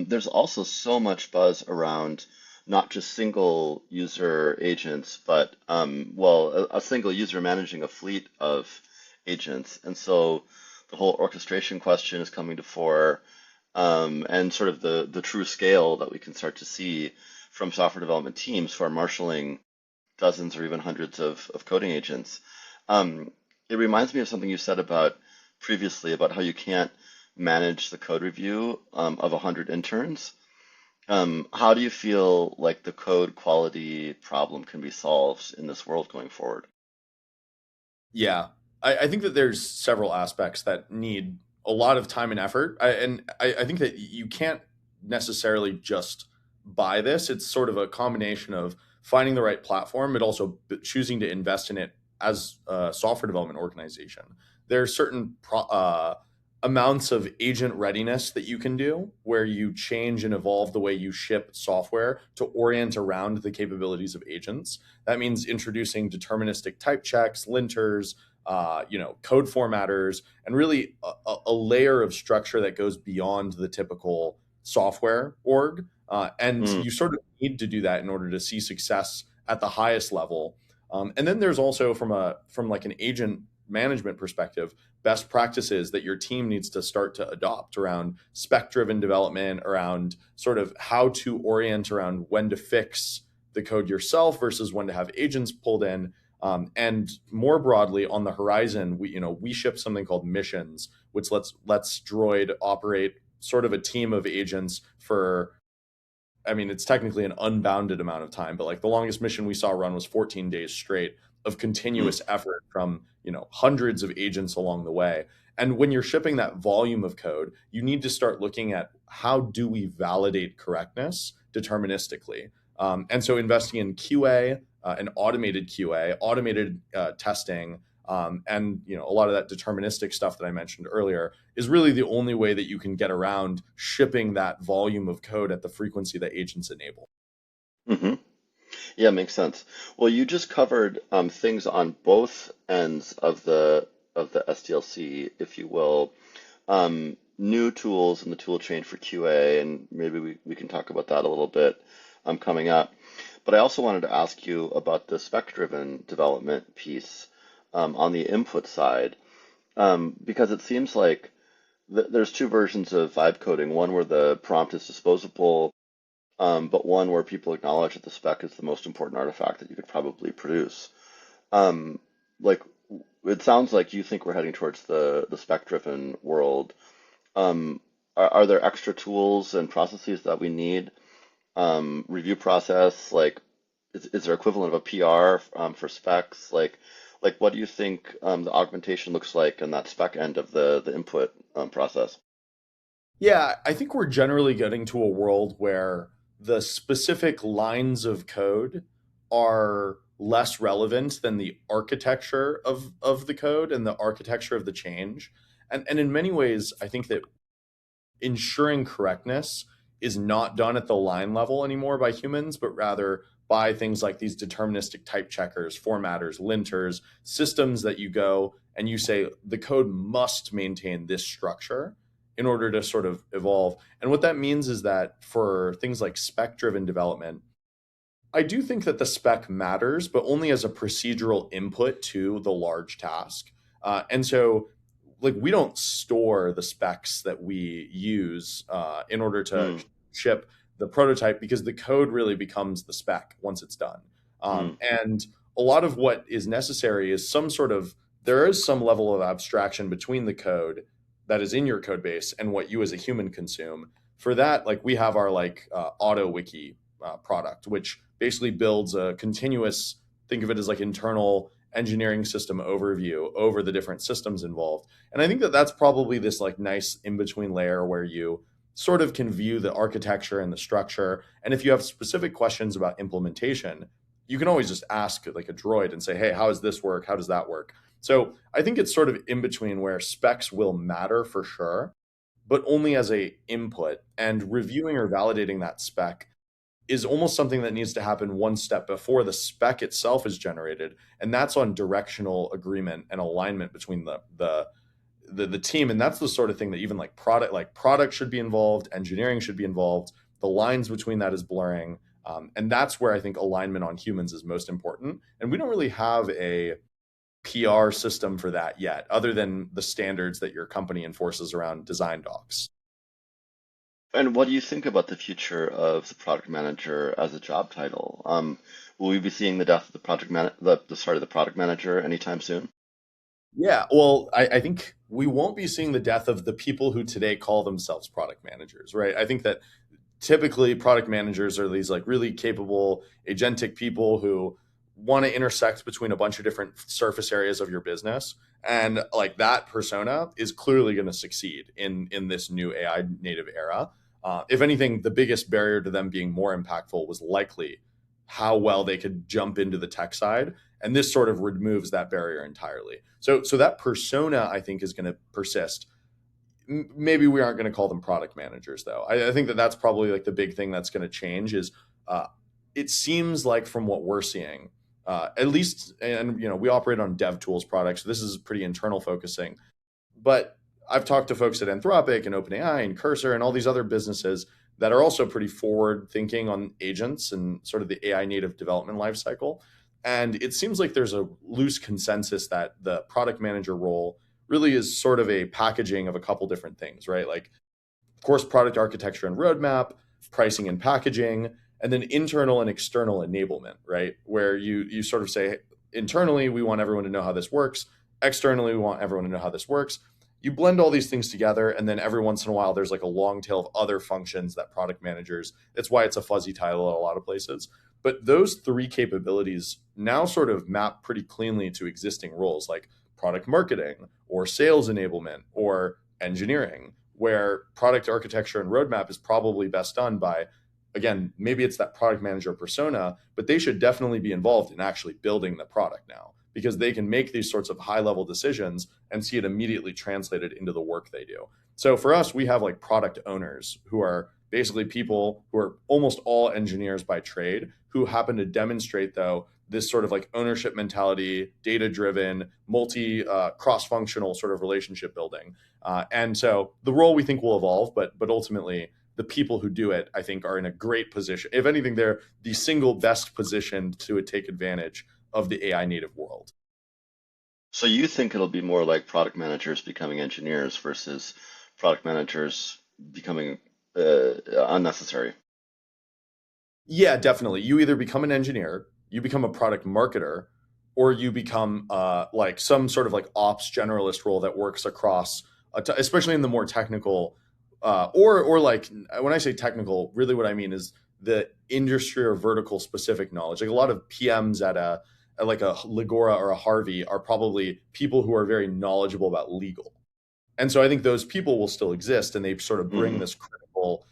There's also so much buzz around not just single user agents, but a single user managing a fleet of agents. And so the whole orchestration question is coming to fore, and sort of the true scale that we can start to see from software development teams who are marshaling dozens or even hundreds of coding agents. It reminds me of something you said about previously about how you can't manage the code review of 100 interns. How do you feel like the code quality problem can be solved in this world going forward? Yeah, I think that there's several aspects that need a lot of time and effort. I think that you can't necessarily just buy this. It's sort of a combination of finding the right platform, but also choosing to invest in it as a software development organization. There are certain amounts of agent readiness that you can do where you change and evolve the way you ship software to orient around the capabilities of agents. That means introducing deterministic type checks, linters, code formatters, and really a layer of structure that goes beyond the typical software org. And Mm, you sort of need to do that in order to see success at the highest level. And then there's also from like an agent management perspective, best practices that your team needs to start to adopt around spec-driven development, around sort of how to orient around when to fix the code yourself versus when to have agents pulled in. And more broadly, on the horizon, we ship something called missions, which lets Droid operate sort of a team of agents for. I mean, it's technically an unbounded amount of time, but like the longest mission we saw run was 14 days straight of mm, continuous effort from hundreds of agents along the way. And when you're shipping that volume of code, you need to start looking at how do we validate correctness deterministically. And so investing in QA, and automated QA, automated testing, and a lot of that deterministic stuff that I mentioned earlier is really the only way that you can get around shipping that volume of code at the frequency that agents enable. hmm Yeah, makes sense. Well, you just covered things on both ends of the SDLC, if you will. New tools in the tool chain for QA, and maybe we can talk about that a little bit coming up. But I also wanted to ask you about the spec-driven development piece on the input side, because it seems like there's two versions of vibe coding, one where the prompt is disposable, but one where people acknowledge that the spec is the most important artifact that you could probably produce. Um, like, it sounds like you think we're heading towards the spec-driven world. Are there extra tools and processes that we need? Review process, like, is there equivalent of a PR for specs? Like, what do you think the augmentation looks like in that spec end of the input process? Yeah, I think we're generally getting to a world where the specific lines of code are less relevant than the architecture of the code and the architecture of the change. And in many ways, I think that ensuring correctness is not done at the line level anymore by humans, but rather by things like these deterministic type checkers, formatters, linters, systems that you go and you say the code must maintain this structure in order to sort of evolve. And what that means is that for things like spec driven development, I do think that the spec matters, but only as a procedural input to the large task. And so, like, we don't store the specs that we use in order to Mm, ship the prototype because the code really becomes the spec once it's done. mm, And a lot of what is necessary is there is some level of abstraction between the code that is in your code base and what you as a human consume. For that, like, we have our auto wiki product, which basically builds a continuous, think of it as like internal engineering system overview over the different systems involved. And I think that that's probably this like nice in between layer where you sort of can view the architecture and the structure. And if you have specific questions about implementation, you can always just ask like a droid and say, hey, how does this work? How does that work? So I think it's sort of in between where specs will matter for sure, but only as a input, and reviewing or validating that spec is almost something that needs to happen one step before the spec itself is generated, and that's on directional agreement and alignment between the team, and that's the sort of thing that even like product should be involved, engineering should be involved. The lines between that is blurring, and that's where I think alignment on humans is most important. And we don't really have a PR system for that yet, other than the standards that your company enforces around design docs. And what do you think about the future of the product manager as a job title? Will we be seeing the death of the the product manager anytime soon? Yeah, well, I think we won't be seeing the death of the people who today call themselves product managers, right? I think that typically product managers are these like really capable agentic people who want to intersect between a bunch of different surface areas of your business, and like that persona is clearly going to succeed in this new AI native era. If anything, the biggest barrier to them being more impactful was likely how well they could jump into the tech side, and this sort of removes that barrier entirely. So that persona I think is going to persist. Maybe we aren't going to call them product managers though. I think that that's probably like the big thing that's going to change is uh, it seems like from what we're seeing, at least, and we operate on dev tools products, so this is pretty internal focusing, but I've talked to folks at Anthropic and OpenAI and Cursor and all these other businesses that are also pretty forward thinking on agents and sort of the AI native development lifecycle. And it seems like there's a loose consensus that the product manager role really is sort of a packaging of a couple different things, right? Like, of course, product architecture and roadmap, pricing and packaging, and then internal and external enablement, right? Where you sort of say internally, we want everyone to know how this works. Externally, we want everyone to know how this works. You blend all these things together, and then every once in a while, there's like a long tail of other functions that product managers. That's why it's a fuzzy title at a lot of places. But those three capabilities now sort of map pretty cleanly to existing roles like product marketing or sales enablement or engineering, where product architecture and roadmap is probably best done by, again, maybe it's that product manager persona, but they should definitely be involved in actually building the product now because they can make these sorts of high level decisions and see it immediately translated into the work they do. So for us, we have like product owners who are basically people who are almost all engineers by trade who happen to demonstrate, though, this sort of like ownership mentality, data driven, multi cross functional sort of relationship building. And so the role we think will evolve, but ultimately the people who do it, I think, are in a great position. If anything, they're the single best positioned to take advantage of the AI native world. So you think it'll be more like product managers becoming engineers versus product managers becoming unnecessary? Yeah, definitely. You either become an engineer, you become a product marketer, or you become like some sort of like ops generalist role that works across, especially in the more technical, or like when I say technical, really what I mean is the industry or vertical specific knowledge. Like a lot of PMs at like a Legora or a Harvey are probably people who are very knowledgeable about legal, and so I think those people will still exist, and they sort of bring Hmm. this critical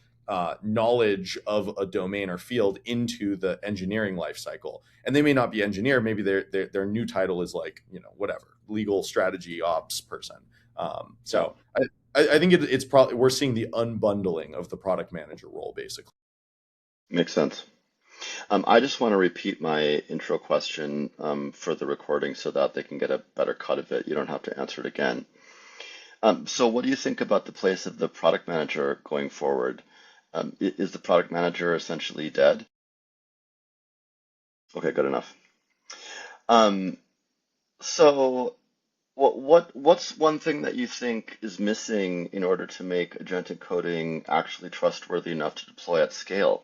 knowledge of a domain or field into the engineering life cycle. And they may not be engineer; maybe their new title is like whatever legal strategy ops person. Yeah, So I think it's probably we're seeing the unbundling of the product manager role basically. makes sense. I just want to repeat my intro question for the recording so that they can get a better cut of it. You don't have to answer it again. So, what do you think about the place of the product manager going forward? Is the product manager essentially dead? Okay, good enough. Um, so, what's one thing that you think is missing in order to make agentic coding actually trustworthy enough to deploy at scale?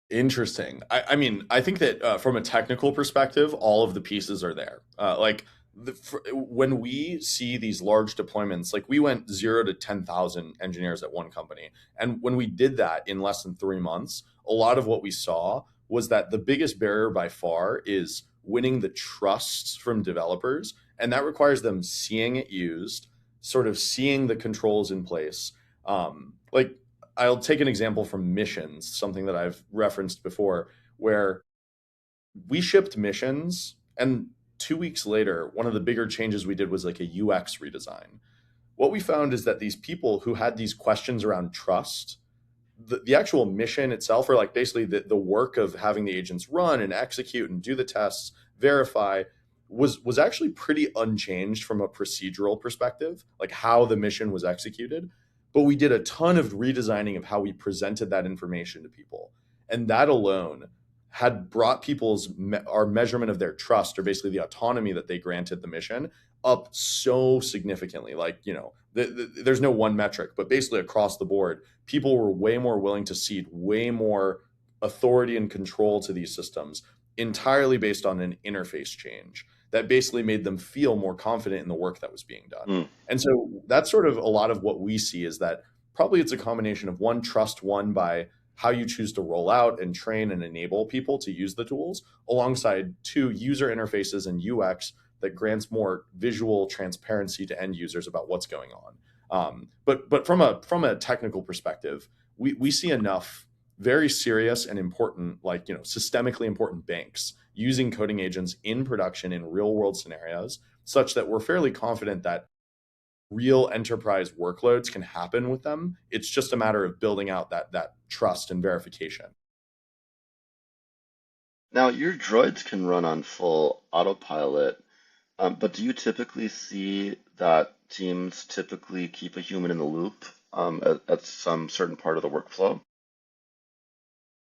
Interesting. I mean, I think that from a technical perspective, all of the pieces are there. Like when we see these large deployments, like we went 0 to 10,000 engineers at one company, and when we did that in less than 3 months, a lot of what we saw was that the biggest barrier by far is winning the trust from developers, and that requires them seeing it used, sort of seeing the controls in place. Like I'll take an example from missions, something that I've referenced before, where we shipped missions, and 2 weeks later, one of the bigger changes we did was like a UX redesign. What we found is that these people who had these questions around trust, the actual mission itself, or like basically the work of having the agents run and execute and do the tests, verify, was actually pretty unchanged from a procedural perspective, like how the mission was executed. But we did a ton of redesigning of how we presented that information to people, and that alone had brought our measurement of their trust, or basically the autonomy that they granted the mission, up so significantly. Like, there's no one metric, but basically across the board, people were way more willing to cede way more authority and control to these systems entirely based on an interface change that basically made them feel more confident in the work that was being done. Mm. And so that's sort of a lot of what we see, is that probably it's a combination of one, trust won by how you choose to roll out and train and enable people to use the tools, alongside two, user interfaces and UX that grants more visual transparency to end users about what's going on. But from a technical perspective, we see enough very serious and important, like, systemically important banks using coding agents in production in real world scenarios, such that we're fairly confident that real enterprise workloads can happen with them. It's just a matter of building out that trust and verification. Now, your droids can run on full autopilot, but do you typically see that teams typically keep a human in the loop at some certain part of the workflow?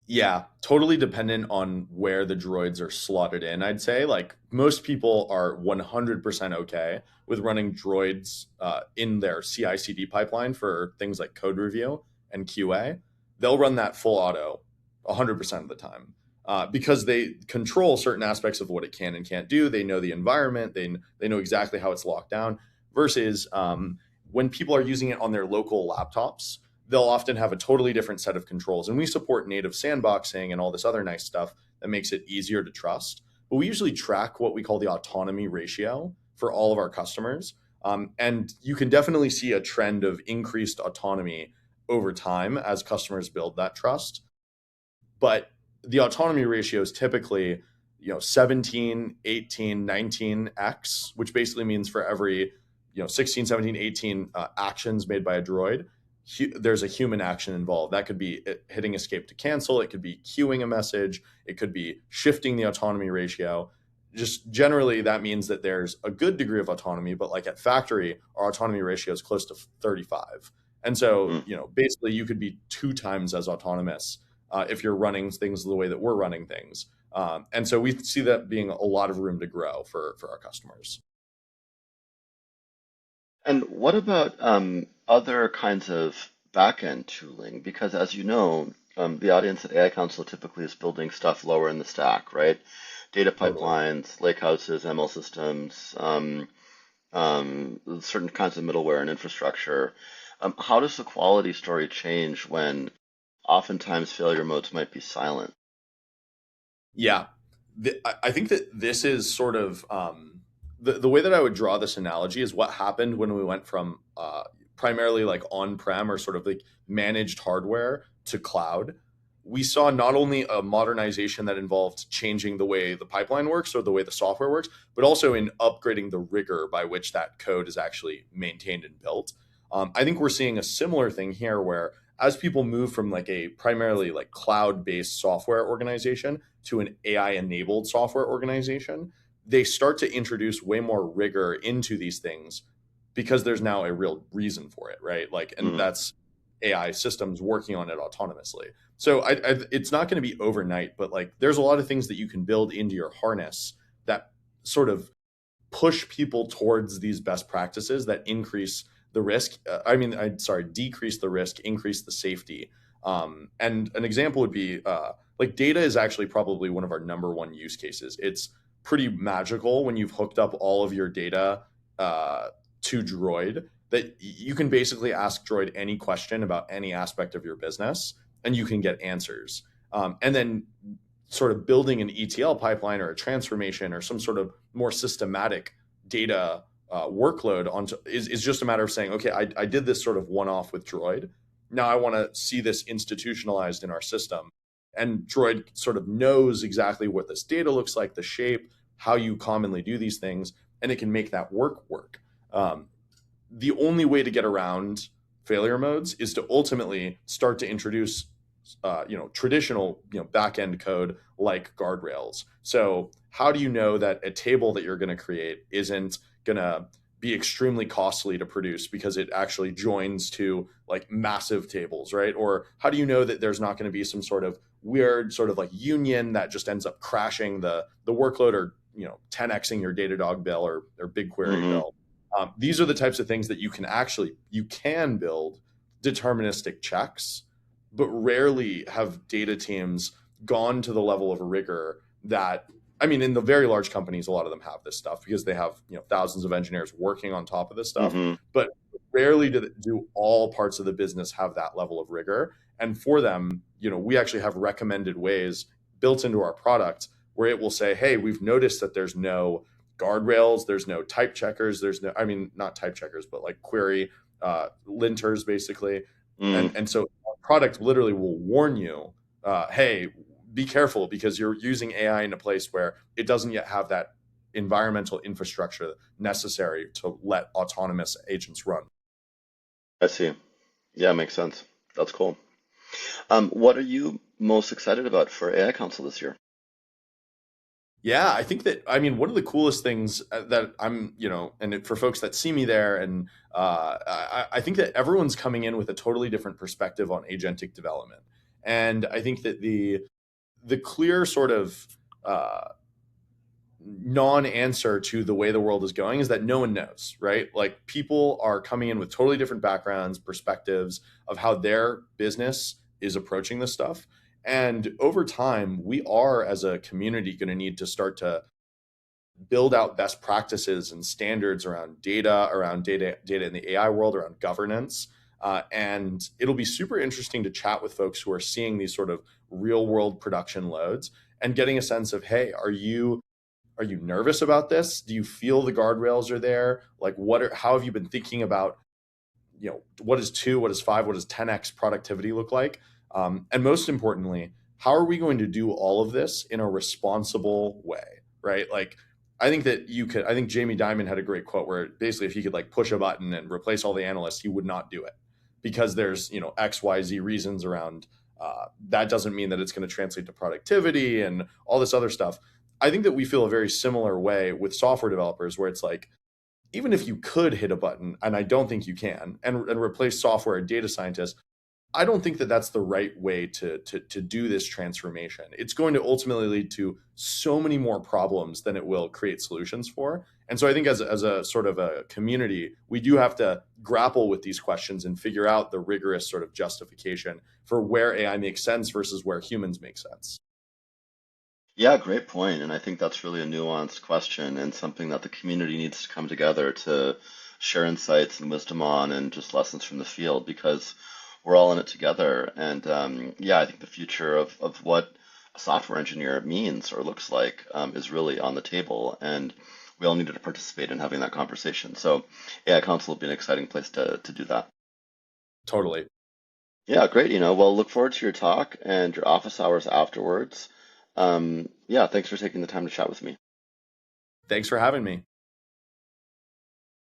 Yeah, totally dependent on where the droids are slotted in. I'd say, like, most people are 100% okay with running droids in their CI/CD pipeline for things like code review and QA. They'll run that full auto 100% of the time, because they control certain aspects of what it can and can't do. They know the environment. They know exactly how it's locked down. Versus when people are using it on their local laptops, they'll often have a totally different set of controls. And we support native sandboxing and all this other nice stuff that makes it easier to trust. But we usually track what we call the autonomy ratio for all of our customers. And you can definitely see a trend of increased autonomy over time as customers build that trust. But the autonomy ratio is typically 17, 18, 19x, which basically means for every 16, 17, 18 actions made by a droid, there's a human action involved. That could be hitting escape to cancel. It could be queuing a message. It could be shifting the autonomy ratio. Just generally, that means that there's a good degree of autonomy, but like at Factory, our autonomy ratio is close to 35. And so, Mm. basically you could be 2 times as autonomous if you're running things the way that we're running things. And so we see that being a lot of room to grow for our customers. And what about other kinds of back-end tooling? Because as you know, the audience at AI Council typically is building stuff lower in the stack, right? Data Totally. pipelines, lakehouses, ML systems, certain kinds of middleware and infrastructure. How does the quality story change when oftentimes failure modes might be silent? Yeah. I think that this is sort of the way that I would draw this analogy is what happened when we went from primarily like on-prem or sort of like managed hardware to cloud. We saw not only a modernization that involved changing the way the pipeline works or the way the software works, but also in upgrading the rigor by which that code is actually maintained and built. I think we're seeing a similar thing here, where as people move from like a primarily like cloud-based software organization to an AI-enabled software organization, they start to introduce way more rigor into these things because there's now a real reason for it, right? Like, and Mm. that's AI systems working on it autonomously. So it's not going to be overnight, but like there's a lot of things that you can build into your harness that sort of push people towards these best practices that increase the risk. Decrease the risk, increase the safety. And an example would be like data is actually probably one of our number one use cases. It's pretty magical when you've hooked up all of your data to Droid, that you can basically ask Droid any question about any aspect of your business and you can get answers. And then sort of building an ETL pipeline or a transformation or some sort of more systematic data workload onto is just a matter of saying, okay, I did this sort of one off with Droid. Now I want to see this institutionalized in our system. And Droid sort of knows exactly what this data looks like, the shape, how you commonly do these things, and it can make that work. Um, the only way to get around failure modes is to ultimately start to introduce traditional back end code like guardrails. So how do you know that a table that you're going to create isn't going to be extremely costly to produce because it actually joins to like massive tables, right? Or how do you know that there's not going to be some sort of weird sort of like union that just ends up crashing the workload, or 10xing your Datadog bill or BigQuery Hmm. bill? These are the types of things that you can build deterministic checks, but rarely have data teams gone to the level of rigor that, I mean, in the very large companies, a lot of them have this stuff because they have thousands of engineers working on top of this stuff. Hmm. But rarely do all parts of the business have that level of rigor. And for them, we actually have recommended ways built into our product where it will say, hey, we've noticed that there's no guardrails, there's no type checkers, there's no, I mean, not type checkers, but like query linters basically. Mm. And so our product literally will warn you, hey, be careful because you're using AI in a place where it doesn't yet have that environmental infrastructure necessary to let autonomous agents run. I see. Yeah, makes sense. That's cool. What are you most excited about for AI Council this year? Yeah, I think that, I mean, one of the coolest things that for folks that see me there, and I think that everyone's coming in with a totally different perspective on agentic development. And I think that the clear sort of non-answer to the way the world is going is that no one knows, right? Like people are coming in with totally different backgrounds, perspectives of how their business is approaching this stuff. And over time, we are as a community going to need to start to build out best practices and standards around data in the AI world, around governance. And it'll be super interesting to chat with folks who are seeing these sort of real world production loads and getting a sense of, hey, are you nervous about this? Do you feel the guardrails are there? Like how have you been thinking about, what is 2, what is 5, what does 10x productivity look like? And most importantly, how are we going to do all of this in a responsible way, right? Like, I think Jamie Dimon had a great quote where basically if he could like push a button and replace all the analysts, he would not do it because there's, XYZ reasons around that doesn't mean that it's going to translate to productivity and all this other stuff. I think that we feel a very similar way with software developers where it's like, even if you could hit a button, and I don't think you can, and replace software and data scientists, I don't think that that's the right way to do this transformation. It's going to ultimately lead to so many more problems than it will create solutions for. And so I think as a sort of a community, we do have to grapple with these questions and figure out the rigorous sort of justification for where AI makes sense versus where humans make sense. Yeah, great point. And I think that's really a nuanced question and something that the community needs to come together to share insights and wisdom on and just lessons from the field because we're all in it together. And yeah, I think the future of what a software engineer means or looks like is really on the table. And we all needed to participate in having that conversation. So AI Council will be an exciting place to do that. Totally. Yeah, great. Well, look forward to your talk and your office hours afterwards. Yeah, thanks for taking the time to chat with me. Thanks for having me.